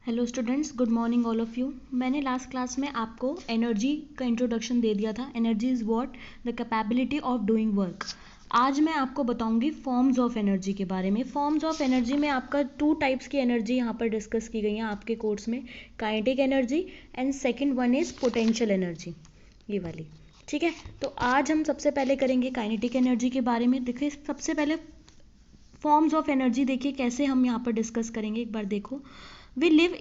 Hello students, good morning all of you. मैंने last class में आपको एनर्जी का इंट्रोडक्शन दे दिया था। Energy is what? The capability of doing work. आज मैं आपको बताऊंगी फॉर्म्स ऑफ एनर्जी के बारे में। फॉर्म्स ऑफ एनर्जी में आपका 2 टाइप्स की एनर्जी यहाँ पर डिस्कस की गई हैं आपके कोर्स में, kinetic energy and second one is potential energy, ये वाली। ठीक है, तो आज हम सबसे पहले करेंगे काइनेटिक एनर्जी के बारे में। देखिए, सबसे पहले फॉर्म्स ऑफ एनर्जी देखिए कैसे हम यहाँ पर डिस्कस करेंगे। एक बार देखो, we live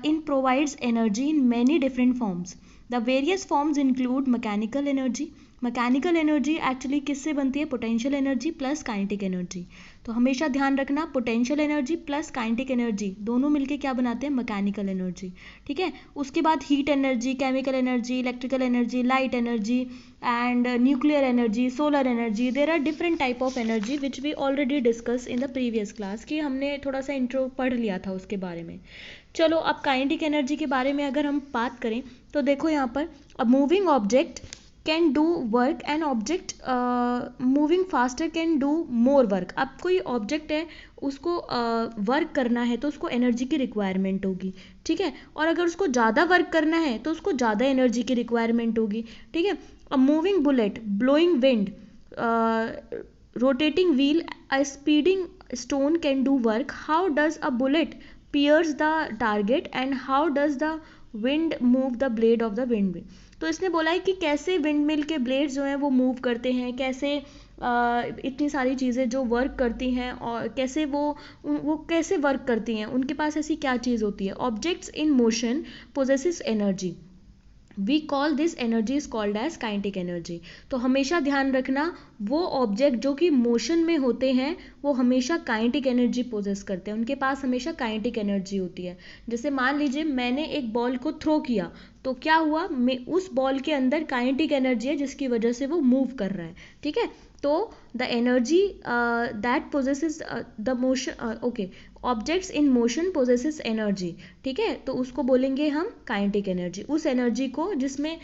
in provides energy in many different forms. The various forms include mechanical energy. Mechanical energy actually किससे बनती है? Potential energy plus kinetic energy. तो हमेशा ध्यान रखना, potential energy plus kinetic energy दोनों मिलके क्या बनाते हैं? Mechanical energy. ठीक है, उसके बाद heat energy, chemical energy, electrical energy, light energy and nuclear energy, solar energy. There are different type of energy which we already discuss in the previous class, कि हमने थोड़ा सा इंट्रो पढ़ लिया था उसके बारे में। चलो, अब काइनेटिक एनर्जी के बारे में अगर हम बात करें तो देखो यहाँ पर, a moving object can do work and object moving faster can do more work. अब कोई ऑब्जेक्ट है, उसको वर्क करना है तो उसको एनर्जी की रिक्वायरमेंट होगी। ठीक है, और अगर उसको ज़्यादा वर्क करना है तो उसको ज़्यादा एनर्जी की रिक्वायरमेंट होगी। ठीक है, a moving bullet, blowing wind, rotating wheel, a speeding stone can do work. How does a bullet pierce the target and how does the wind move the blade of the windmill? तो इसने बोला है कि कैसे windmill के blades जो हैं वो मूव करते हैं, कैसे इतनी सारी चीज़ें जो वर्क करती हैं और कैसे वो कैसे वर्क करती हैं, उनके पास ऐसी क्या चीज़ होती है। Objects in motion possesses energy, we call this energy is called as kinetic energy. तो हमेशा ध्यान रखना, वो ऑब्जेक्ट जो कि मोशन में होते हैं वो हमेशा काइनेटिक एनर्जी पोजेस करते हैं, उनके पास हमेशा काइनेटिक एनर्जी होती है। जैसे मान लीजिए मैंने एक बॉल को थ्रो किया तो क्या हुआ, उस बॉल के अंदर काइनेटिक एनर्जी है जिसकी वजह से वो मूव कर रहा है। ठीक है, तो the energy that possesses the motion, okay, objects in motion possesses energy. ठीक है, तो उसको बोलेंगे हम काइनेटिक एनर्जी, उस एनर्जी को जिसमें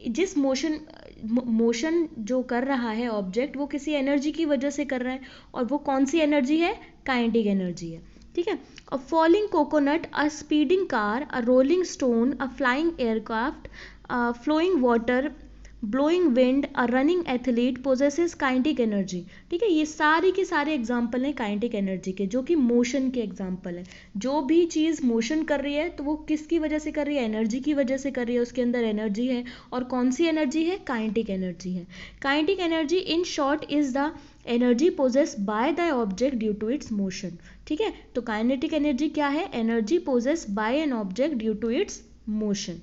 जिस मोशन जो कर रहा है ऑब्जेक्ट वो किसी एनर्जी की वजह से कर रहा है, और वो कौन सी एनर्जी है? काइनेटिक एनर्जी है। ठीक है, a falling coconut, a speeding car, a rolling stone, a flying aircraft, flowing water, blowing wind, a running athlete possesses kinetic energy. ठीक है, ये सारे के सारे एग्जाम्पल हैं काइनेटिक एनर्जी के, जो कि मोशन के एग्जाम्पल हैं। जो भी चीज़ मोशन कर रही है तो वो किसकी वजह से कर रही है? एनर्जी की वजह से कर रही है, उसके अंदर एनर्जी है, और कौन सी एनर्जी है? काइनेटिक एनर्जी है। Kinetic energy in short is the energy possess by the object due to its motion. ठीक है, तो काइनेटिक एनर्जी क्या है? Energy possess by an object due to its motion.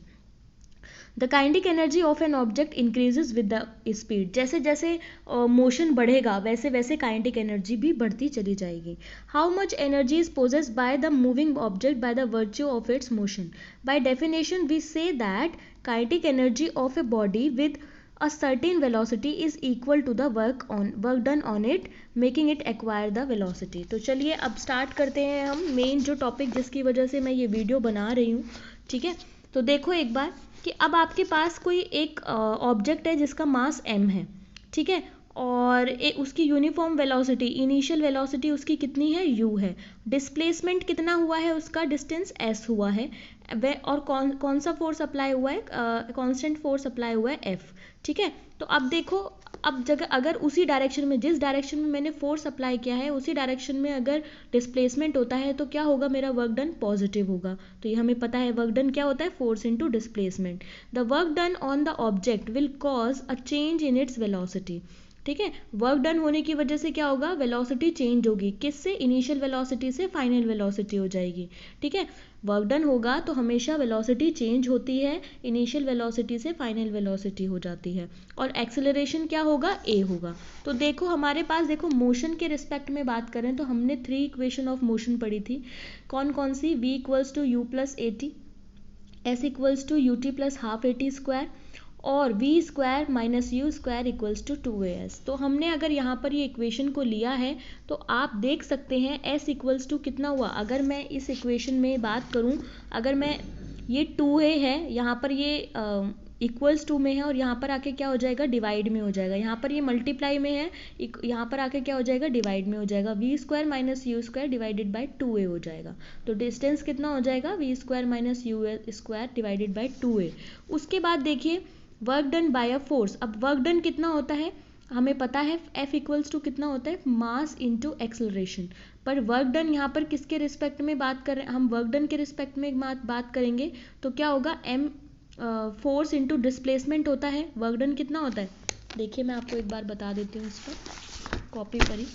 The kinetic energy of an object increases with the speed. जैसे जैसे motion बढ़ेगा वैसे वैसे काइनेटिक एनर्जी भी बढ़ती चली जाएगी। How much energy is possessed by the moving object by the virtue of its motion? By definition we say that kinetic energy of a body with a certain velocity is equal to the work done on it, making it acquire the velocity। तो चलिए अब start करते हैं हम main जो topic जिसकी वजह से मैं ये वीडियो बना रही हूँ। ठीक है, तो देखो एक बार कि अब आपके पास कोई एक ऑब्जेक्ट है जिसका मास m है। ठीक है, और उसकी यूनिफॉर्म वेलोसिटी, इनिशियल वेलोसिटी उसकी कितनी है? u है। डिस्प्लेसमेंट कितना हुआ है? उसका डिस्टेंस s हुआ है। और कौन सा फोर्स अप्लाई हुआ है? कांस्टेंट फोर्स अप्लाई हुआ है f। ठीक है, तो अब देखो, अब जगह अगर उसी डायरेक्शन में, जिस डायरेक्शन में मैंने फोर्स अप्लाई किया है उसी डायरेक्शन में अगर डिस्प्लेसमेंट होता है तो क्या होगा? मेरा वर्क डन पॉजिटिव होगा। तो ये हमें पता है वर्क डन क्या होता है? Force into displacement. The work done on the object will cause a change in its velocity. ठीक है, वर्क डन होने की वजह से क्या होगा? वेलोसिटी चेंज होगी। किससे? इनिशियल वेलोसिटी से फाइनल वेलोसिटी हो जाएगी। ठीक है, वर्क डन होगा तो हमेशा वेलोसिटी चेंज होती है, इनिशियल वेलोसिटी से फाइनल वेलोसिटी हो जाती है। और एक्सेलरेशन क्या होगा? a होगा। तो देखो हमारे पास, देखो मोशन के रिस्पेक्ट में बात करें तो हमने 3 इक्वेशन ऑफ मोशन पढ़ी थी। कौन कौन सी? v equals to u plus a t, s equals to u t plus half a t square, और v square minus u square equals to 2as। तो हमने अगर यहाँ पर ये इक्वेशन को लिया है तो आप देख सकते हैं s इक्वल्स टू कितना हुआ। अगर मैं इस इक्वेशन में बात करूँ, अगर मैं ये 2a है, यहाँ पर ये इक्वल्स टू में है और यहाँ पर आके क्या हो जाएगा, डिवाइड में हो जाएगा। यहाँ पर ये मल्टीप्लाई में है, यहाँ पर आके क्या हो जाएगा, डिवाइड में हो जाएगा। V square minus u square divided by 2a हो जाएगा। तो डिस्टेंस कितना हो जाएगा, v square minus u square divided by 2a। उसके बाद देखिए work done by a force. अब वर्क डन कितना होता है, हमें पता है F इक्वल्स टू कितना होता है, मास इंटू एक्सेलरेशन। पर वर्क डन यहाँ पर किसके रिस्पेक्ट में बात कर रहे हैं, हम वर्क डन के रिस्पेक्ट में बात करेंगे तो क्या होगा, M फोर्स इंटू डिस्प्लेसमेंट होता है। वर्क डन कितना होता है, देखिए मैं आपको एक बार बता देती हूँ इस पर कॉपी पर ही।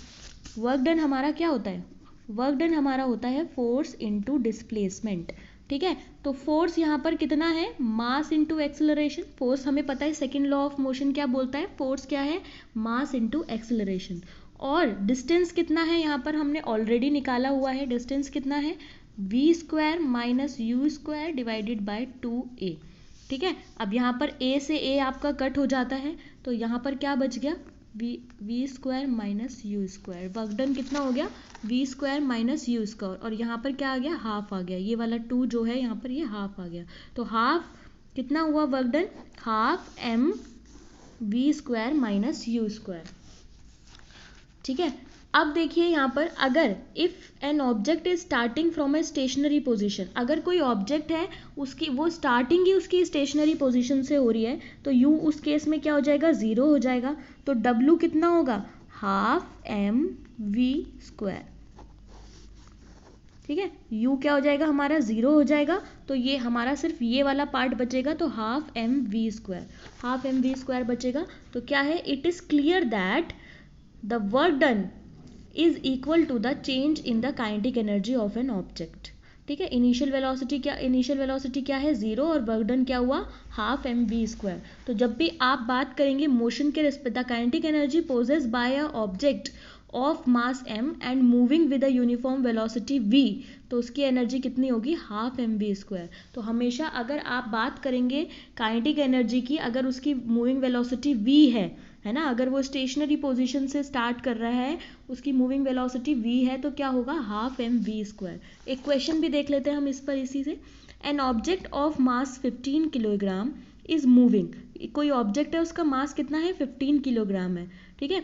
वर्क डन हमारा क्या होता है, वर्क डन हमारा होता है फोर्स इंटू डिस्प्लेसमेंट, ठीक है। तो फोर्स यहाँ पर कितना है, मास इंटू एक्सेलरेशन। फोर्स हमें पता है, सेकेंड लॉ ऑफ मोशन क्या बोलता है, फोर्स क्या है, मास इंटू एक्सेलरेशन। और डिस्टेंस कितना है, यहाँ पर हमने ऑलरेडी निकाला हुआ है, डिस्टेंस कितना है, v square minus u square divided by 2a, ठीक है। अब यहाँ पर a से a आपका कट हो जाता है, तो यहाँ पर क्या बच गया, v square minus u square. Work done कितना हो गया, v square minus u square, और यहाँ पर क्या आ गया, हाफ आ गया। ये वाला 2 जो है यहाँ पर ये हाफ आ गया। तो हाफ कितना हुआ work done, half m v square minus u square, ठीक है। अब देखिए यहाँ पर, अगर if an object is starting from a stationary position, अगर कोई ऑब्जेक्ट है उसकी वो स्टार्टिंग ही उसकी स्टेशनरी पोजीशन से हो रही है, तो u उस केस में क्या हो जाएगा, 0 हो जाएगा। तो w कितना होगा, हाफ m v स्क्वायर, ठीक है। u क्या हो जाएगा हमारा, 0 हो जाएगा। तो ये हमारा सिर्फ ये वाला पार्ट बचेगा, तो half m v square, half m v square बचेगा। तो क्या है, it is clear that the work done is equal to the change in the kinetic energy of an object, ठीक है। इनिशियल वेलोसिटी क्या है, 0, और वर्क डन क्या हुआ, हाफ m v स्क्वायर। तो जब भी आप बात करेंगे मोशन के respect, the kinetic energy possess by a object of mass m and moving with a uniform velocity v, तो उसकी एनर्जी कितनी होगी, हाफ m v स्क्वायर। तो हमेशा अगर आप बात करेंगे काइनेटिक एनर्जी की, अगर उसकी मूविंग वेलोसिटी v है ना, अगर वो स्टेशनरी पोजीशन से स्टार्ट कर रहा है, उसकी मूविंग वेलोसिटी v है, तो क्या होगा, हाफ m v स्क्वायर। एक क्वेश्चन भी देख लेते हैं हम इस पर इसी से। An object of mass 15 kilogram is moving, कोई ऑब्जेक्ट है उसका मास कितना है, 15 किलोग्राम है, ठीक है।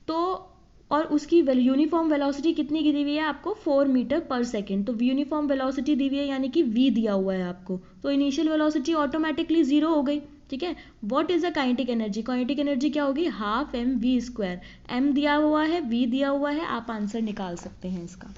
तो और उसकी यूनिफॉर्म वेलोसिटी कितनी दी हुई है आपको, 4 मीटर पर सेकेंड। तो यूनिफॉर्म वेलोसिटी दी हुई है यानी कि v दिया हुआ है आपको, तो इनिशियल वेलोसिटी ऑटोमेटिकली 0 हो गई, ठीक है। What is the kinetic energy, kinetic energy क्या होगी, half m v square. m दिया हुआ है, v दिया हुआ है, आप आंसर निकाल सकते हैं इसका,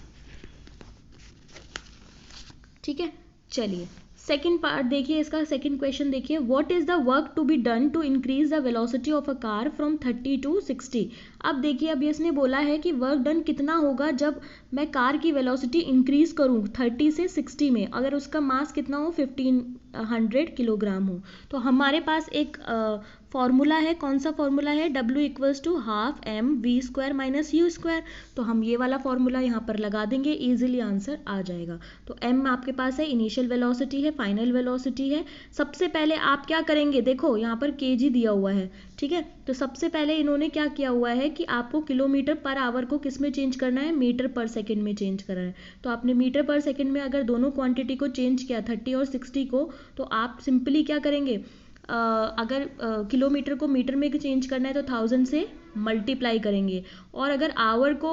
ठीक है। चलिए सेकेंड पार्ट देखिए, इसका सेकेंड क्वेश्चन देखिए, what is the work to be done to increase the velocity of a car from 30 to 60। अब देखिए, अब इसने बोला है कि वर्क डन कितना होगा जब मैं कार की वेलोसिटी इंक्रीज करूं 30 से 60 में, अगर उसका मास कितना हो, 1500 किलोग्राम हो। तो हमारे पास एक फॉर्मूला है, कौन सा फॉर्मूला है, W equals to half m v square minus u square. तो हम ये वाला फॉर्मूला यहाँ पर लगा देंगे, इजीली आंसर आ जाएगा। तो m आपके पास है, इनिशियल वेलोसिटी है, फाइनल वेलोसिटी है। सबसे पहले आप क्या करेंगे, देखो यहाँ पर kg दिया हुआ है, ठीक है। तो सबसे पहले इन्होंने क्या किया हुआ है कि आपको किलोमीटर पर आवर को किस में चेंज करना है, मीटर पर सेकेंड में चेंज करना है। तो आपने मीटर पर सेकेंड में अगर दोनों क्वांटिटी को चेंज किया, 30 और 60 को, तो आप सिंपली क्या करेंगे, अगर किलोमीटर को मीटर में चेंज करना है तो 1000 से मल्टीप्लाई करेंगे, और अगर आवर को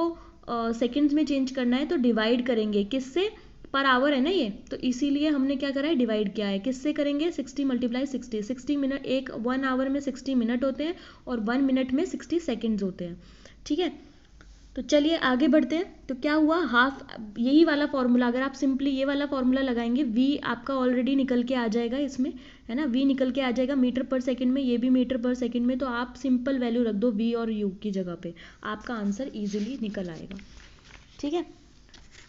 सेकंड्स में चेंज करना है तो डिवाइड करेंगे, किससे, पर आवर है ना ये, तो इसीलिए हमने क्या करा है, डिवाइड किया है। किससे करेंगे, 60 मल्टीप्लाई 60, 60 मिनट, 1 आवर में 60 मिनट होते हैं और 1 मिनट में 60 सेकेंड्स होते हैं, ठीक है। तो चलिए आगे बढ़ते हैं। तो क्या हुआ, हाफ, यही वाला फॉर्मूला, अगर आप सिंपली ये वाला फॉर्मूला लगाएंगे, v आपका ऑलरेडी निकल के आ जाएगा इसमें, है ना, v निकल के आ जाएगा मीटर पर सेकंड में, ये भी मीटर पर सेकंड में। तो आप सिंपल वैल्यू रख दो v और u की जगह पे, आपका आंसर इजीली निकल आएगा, ठीक है।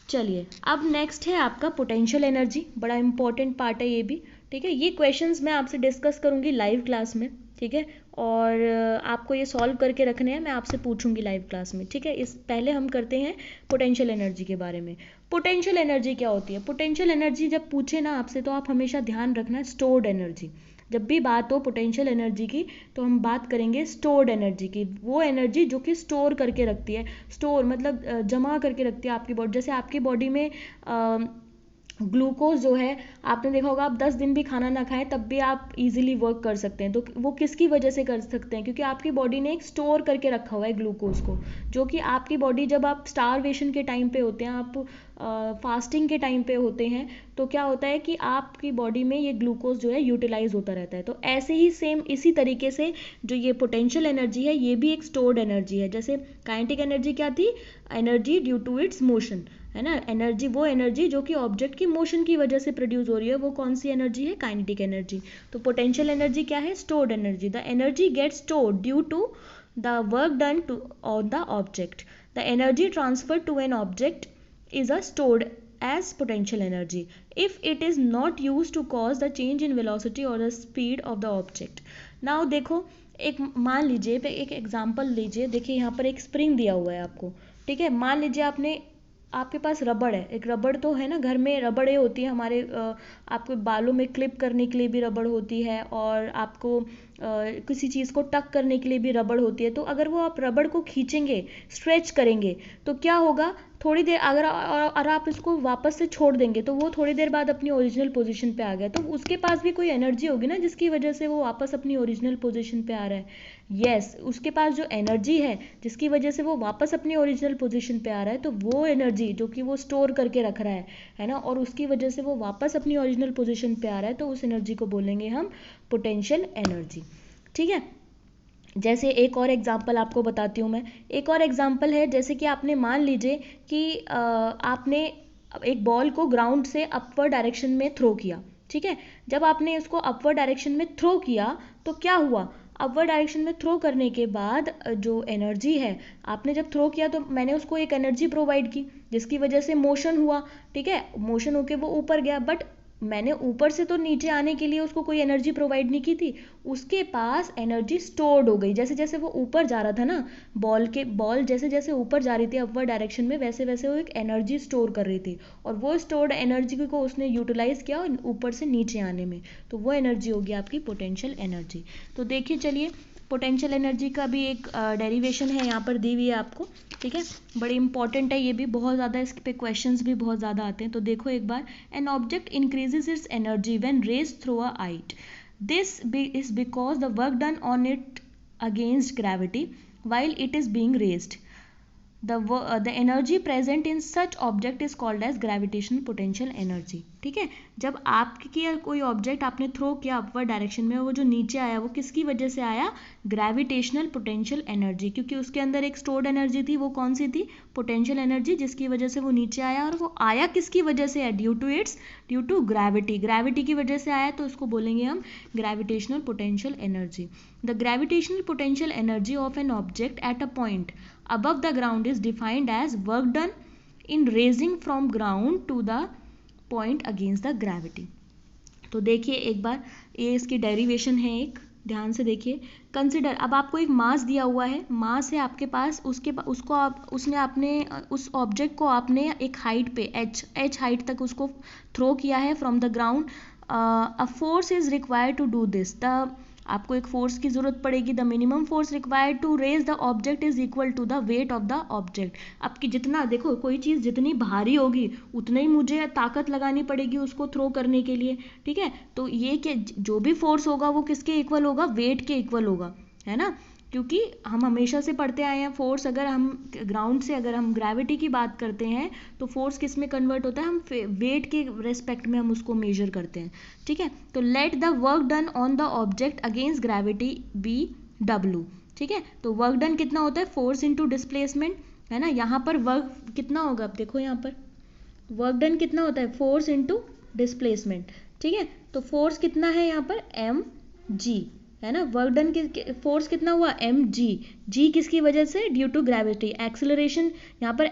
चलिए अब नेक्स्ट है आपका पोटेंशियल एनर्जी, बड़ा इंपॉर्टेंट पार्ट है ये भी, ठीक है। ये क्वेश्चंस मैं आपसे डिस्कस करूंगी लाइव क्लास में, ठीक है, और आपको ये सॉल्व करके रखने हैं, मैं आपसे पूछूंगी लाइव क्लास में, ठीक है। इस पहले हम करते हैं पोटेंशियल एनर्जी के बारे में। पोटेंशियल एनर्जी क्या होती है, पोटेंशियल एनर्जी जब पूछे ना आपसे, तो आप हमेशा ध्यान रखना स्टोर्ड एनर्जी। जब भी बात हो पोटेंशियल एनर्जी की, तो हम बात करेंगे स्टोर्ड एनर्जी की, वो एनर्जी जो कि स्टोर करके रखती है। स्टोर मतलब जमा करके रखती है आपकी बॉडी, जैसे आपकी बॉडी में ग्लूकोज जो है, आपने देखा होगा, आप 10 दिन भी खाना ना खाएं तब भी आप इजीली वर्क कर सकते हैं। तो वो किसकी वजह से कर सकते हैं? क्योंकि आपकी बॉडी ने एक स्टोर करके रखा हुआ है ग्लूकोज को, जो कि आपकी बॉडी, जब आप स्टारवेशन के टाइम पे होते हैं, आप फास्टिंग के टाइम पे होते हैं, तो क्या होता है कि आपकी बॉडी में ये ग्लूकोज जो है यूटिलाइज होता रहता है। तो ऐसे ही सेम इसी तरीके से जो ये पोटेंशियल एनर्जी है, ये भी एक स्टोर्ड एनर्जी है। जैसे काइनेटिक एनर्जी क्या थी? Energy due to its motion, है ना। एनर्जी, वो एनर्जी जो कि ऑब्जेक्ट की मोशन की वजह से प्रोड्यूस हो रही है, वो कौन सी एनर्जी है? Kinetic energy. तो पोटेंशियल एनर्जी क्या है? Stored energy. The energy gets stored due to the work done to on the object. The energy transfer to an object is a stored as potential energy if it is not used to cause the change in velocity or the speed of the object. Now देखो, एक मान लीजिए, एक example लीजिए। देखिए यहाँ पर एक स्प्रिंग दिया हुआ है आपको, ठीक है। मान लीजिए आपके पास रबड़ है, एक रबड़ तो है ना, घर में रबड़े होती है हमारे, आपको बालों में क्लिप करने के लिए भी रबड़ होती है, और आपको किसी चीज़ को टक करने के लिए भी रबड़ होती है। तो अगर वो आप रबड़ को खींचेंगे, स्ट्रेच करेंगे, तो क्या होगा? थोड़ी देर अगर आप इसको वापस से छोड़ देंगे, तो वो थोड़ी देर बाद अपनी ओरिजिनल पोजीशन पे आ गया। तो उसके पास भी कोई एनर्जी होगी ना, जिसकी वजह से वो वापस अपनी ओरिजिनल पोजीशन पे आ रहा है। यस, उसके पास जो एनर्जी है जिसकी वजह से वो वापस अपनी ओरिजिनल पोजीशन पे आ रहा है, तो वो एनर्जी जो कि वो स्टोर करके रख रहा है ना, और उसकी वजह से वो वापस अपनी ओरिजिनल पोजीशन पे आ रहा है, तो उस एनर्जी को बोलेंगे हम पोटेंशियल एनर्जी। ठीक है। जैसे एक और एग्जांपल आपको बताती हूँ मैं। एक और एग्जांपल है, जैसे कि आपने मान लीजिए कि आपने एक बॉल को ग्राउंड से अपवर्ड डायरेक्शन में थ्रो किया, ठीक है। जब आपने उसको अपवर्ड डायरेक्शन में थ्रो किया, तो क्या हुआ? अपवर्ड डायरेक्शन में थ्रो करने के बाद जो एनर्जी है, आपने जब थ्रो किया तो मैंने उसको एक एनर्जी प्रोवाइड की, जिसकी वजह से मोशन हुआ, ठीक है। मोशन होके वो ऊपर गया, बट मैंने ऊपर से तो नीचे आने के लिए उसको कोई एनर्जी प्रोवाइड नहीं की थी। उसके पास एनर्जी स्टोर्ड हो गई। जैसे जैसे वो ऊपर जा रहा था ना, बॉल जैसे जैसे ऊपर जा रही थी अपवर्ड डायरेक्शन में, वैसे वैसे वो एक एनर्जी स्टोर कर रही थी, और वो स्टोर्ड एनर्जी को उसने यूटिलाइज किया ऊपर से नीचे आने में। तो वो एनर्जी होगी आपकी पोटेंशियल एनर्जी। तो देखिए, चलिए, पोटेंशियल एनर्जी का भी एक डेरिवेशन है, यहाँ पर दी हुई है आपको, ठीक है। बड़ी इंपॉर्टेंट है ये भी, बहुत ज़्यादा इस पे क्वेश्चंस भी बहुत ज़्यादा आते हैं। तो देखो एक बार, an object increases its energy when raised through a height. This is because the work done on it against gravity while it is being raised. The energy present in such object is called as gravitational potential energy. ठीक है। जब आपकी कोई object आपने throw किया upward direction में, वो जो नीचे आया, वो किसकी वजह से आया? ग्रेविटेशनल पोटेंशियल एनर्जी, क्योंकि उसके अंदर एक स्टोर्ड एनर्जी थी। वो कौन सी थी? पोटेंशियल एनर्जी, जिसकी वजह से वो नीचे आया। और वो आया किसकी वजह से है? Due to gravity. ग्रेविटी की वजह से आया, तो उसको बोलेंगे हम gravitational potential energy. The gravitational potential energy of an object at a point above the ground is defined as work done in raising from ground to the point against the gravity. तो देखिए एक बार, ये इसकी derivation है एक, ध्यान से देखिए। कंसिडर, अब आपको एक मास दिया हुआ है, मास है आपके पास, उस ऑब्जेक्ट को आपने एक हाइट पे h हाइट तक उसको थ्रो किया है from the ground. A force is required to do this. आपको एक फोर्स की जरूरत पड़ेगी। The minimum force required to raise the object is equal to the weight of the object. आपकी जितना, देखो, कोई चीज़ जितनी भारी होगी उतना ही मुझे ताकत लगानी पड़ेगी उसको थ्रो करने के लिए, ठीक है। तो ये कि जो भी फोर्स होगा वो किसके इक्वल होगा? वेट के इक्वल होगा, है ना। क्योंकि हम हमेशा से पढ़ते आए हैं, फोर्स अगर हम ग्राउंड से, अगर हम ग्रेविटी की बात करते हैं, तो फोर्स किस में कन्वर्ट होता है? हम वेट के रेस्पेक्ट में हम उसको मेजर करते हैं, ठीक है। तो let the work done on the object against gravity be W, ठीक है। तो वर्क डन कितना होता है? फोर्स इंटू डिस्प्लेसमेंट, है ना। यहाँ पर वर्क कितना होगा? अब देखो यहाँ पर वर्क डन कितना होता है? फोर्स इंटू डिस्प्लेसमेंट, ठीक है। तो फोर्स कितना है यहाँ पर? mg, है ना। वर्क डन फोर्स कितना हुआ? mg किसकी वजह से? Due to gravity. एक्सेलरेशन यहाँ पर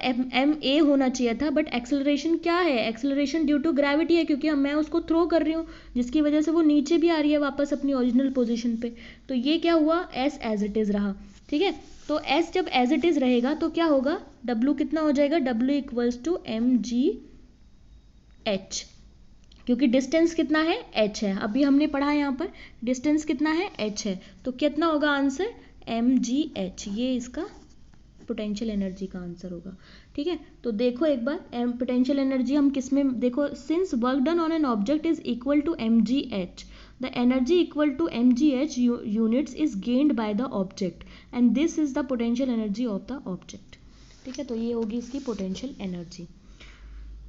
ma होना चाहिए था, बट एक्सेलरेशन क्या है? एक्सेलरेशन ड्यू टू ग्रेविटी है, क्योंकि मैं उसको थ्रो कर रही हूँ, जिसकी वजह से वो नीचे भी आ रही है वापस अपनी ओरिजिनल पोजीशन पे। तो ये क्या हुआ? s एज इट इज रहा, ठीक है। तो s जब एज इट इज रहेगा तो क्या होगा? w कितना हो जाएगा? w equals to mg h, क्योंकि डिस्टेंस कितना है? h है। अभी हमने पढ़ा यहाँ पर डिस्टेंस कितना है? h है। तो कितना होगा आंसर? mgh। ये इसका पोटेंशियल एनर्जी का आंसर होगा। ठीक है, तो देखो एक बार पोटेंशियल एनर्जी हम किस में, देखो since work done on an object is equal to mgh, the energy equal to mgh units is gained by the object and this is the potential energy of the object. ठीक है, तो ये होगी इसकी पोटेंशियल एनर्जी।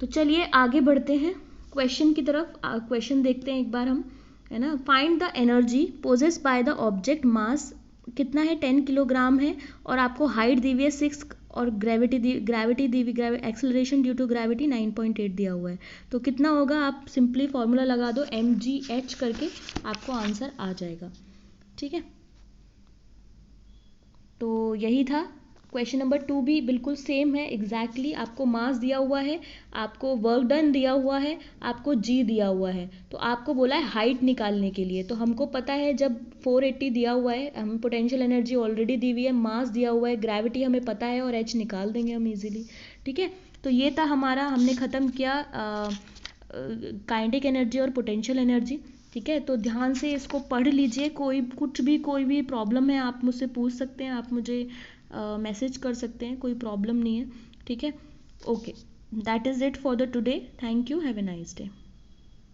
तो चलिए आगे बढ़ते हैं क्वेश्चन की तरफ। क्वेश्चन देखते हैं एक बार हम, है ना। Find the energy possessed by the object, mass कितना है 10 किलोग्राम है, और आपको हाइट दी हुई है 6 और ग्रेविटी दी हुई, एक्सेलरेशन ड्यू टू ग्रेविटी 9.8 दिया हुआ है। तो कितना होगा, आप सिंपली फॉर्मूला लगा दो mgh करके, आपको आंसर आ जाएगा। ठीक है, तो यही था। क्वेश्चन नंबर 2 भी बिल्कुल सेम है एग्जैक्टली। आपको मास दिया हुआ है, आपको वर्क डन दिया हुआ है, आपको जी दिया हुआ है, तो आपको बोला है हाइट निकालने के लिए। तो हमको पता है जब 480 दिया हुआ है, हम पोटेंशियल एनर्जी ऑलरेडी दी हुई है, मास दिया हुआ है, ग्रेविटी हमें पता है और एच निकाल देंगे हम इजीली। ठीक है, तो ये था हमारा, हमने ख़त्म किया काइनेटिक एनर्जी और पोटेंशियल एनर्जी। ठीक है, तो ध्यान से इसको पढ़ लीजिए। कोई भी प्रॉब्लम है आप मुझसे पूछ सकते हैं, आप मुझे मैसेज कर सकते हैं, कोई प्रॉब्लम नहीं है। ठीक है, okay, that is it for the today. Thank you, have a nice day.